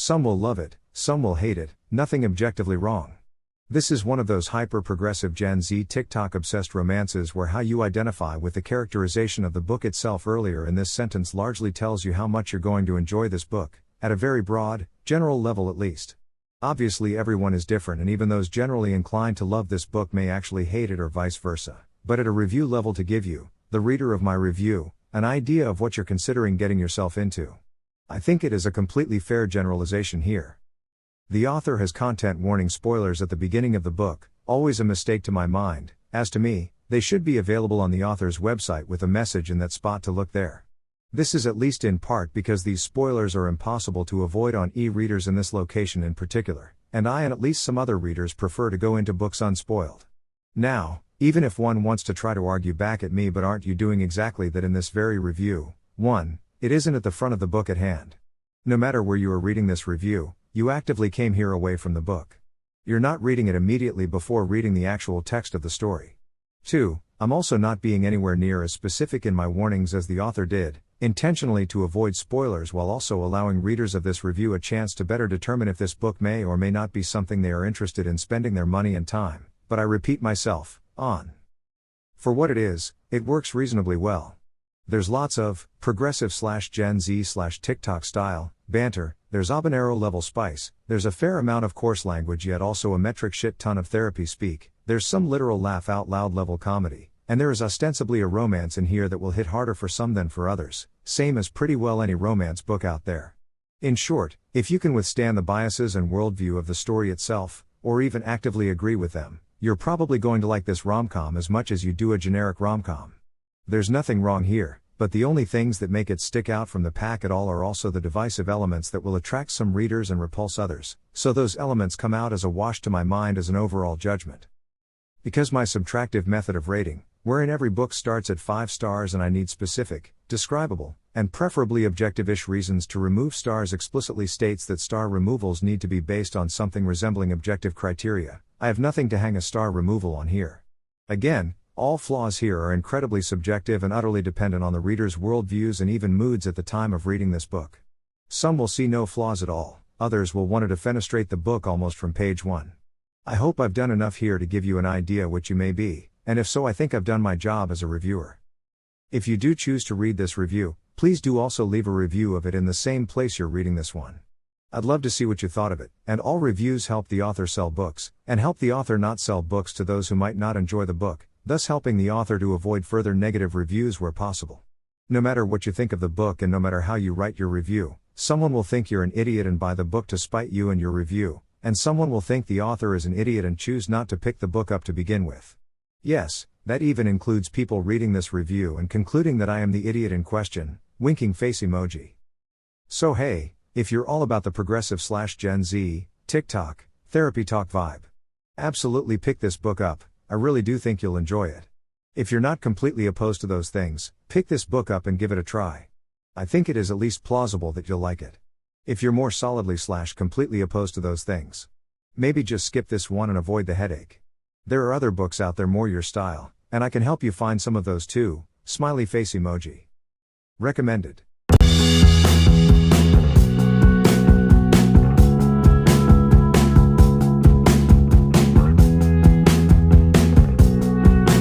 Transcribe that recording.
Some will love it, some will hate it, nothing objectively wrong. This is one of those hyper-progressive Gen Z TikTok-obsessed romances where how you identify with the characterization of the book itself earlier in this sentence largely tells you how much you're going to enjoy this book, at a very broad, general level at least. Obviously everyone is different, and even those generally inclined to love this book may actually hate it or vice versa, but at a review level to give you, the reader of my review, an idea of what you're considering getting yourself into. I think it is a completely fair generalization here. The author has content warning spoilers at the beginning of the book, always a mistake to my mind. As to me, they should be available on the author's website with a message in that spot to look there. This is at least in part because these spoilers are impossible to avoid on e-readers in this location in particular, and I and at least some other readers prefer to go into books unspoiled. Now, even if one wants to try to argue back at me, but aren't you doing exactly that in this very review? 1. It isn't at the front of the book at hand. No matter where you are reading this review, you actively came here away from the book. You're not reading it immediately before reading the actual text of the story. 2. I'm also not being anywhere near as specific in my warnings as the author did, intentionally to avoid spoilers while also allowing readers of this review a chance to better determine if this book may or may not be something they are interested in spending their money and time, but I repeat myself, on. For what it is, it works reasonably well. There's lots of progressive/Gen Z/TikTok style banter, there's habanero level spice, there's a fair amount of coarse language yet also a metric shit ton of therapy speak, there's some literal laugh out loud level comedy, and there is ostensibly a romance in here that will hit harder for some than for others, same as pretty well any romance book out there. In short, if you can withstand the biases and worldview of the story itself, or even actively agree with them, you're probably going to like this rom-com as much as you do a generic rom-com. There's nothing wrong here, but the only things that make it stick out from the pack at all are also the divisive elements that will attract some readers and repulse others, so those elements come out as a wash to my mind as an overall judgment. Because my subtractive method of rating, wherein every book starts at 5 stars and I need specific, describable, and preferably objective-ish reasons to remove stars explicitly states that star removals need to be based on something resembling objective criteria, I have nothing to hang a star removal on here. Again, all flaws here are incredibly subjective and utterly dependent on the reader's worldviews and even moods at the time of reading this book. Some will see no flaws at all, others will want to defenestrate the book almost from page 1. I hope I've done enough here to give you an idea what you may be, and if so I think I've done my job as a reviewer. If you do choose to read this review, please do also leave a review of it in the same place you're reading this one. I'd love to see what you thought of it, and all reviews help the author sell books, and help the author not sell books to those who might not enjoy the book, thus helping the author to avoid further negative reviews where possible. No matter what you think of the book and no matter how you write your review, someone will think you're an idiot and buy the book to spite you and your review, and someone will think the author is an idiot and choose not to pick the book up to begin with. Yes, that even includes people reading this review and concluding that I am the idiot in question, winking face emoji. So hey, if you're all about the progressive/Gen Z, TikTok, therapy talk vibe, absolutely pick this book up, I really do think you'll enjoy it. If you're not completely opposed to those things, pick this book up and give it a try. I think it is at least plausible that you'll like it. If you're more solidly/completely opposed to those things, maybe just skip this one and avoid the headache. There are other books out there more your style, and I can help you find some of those too, smiley face emoji. Recommended.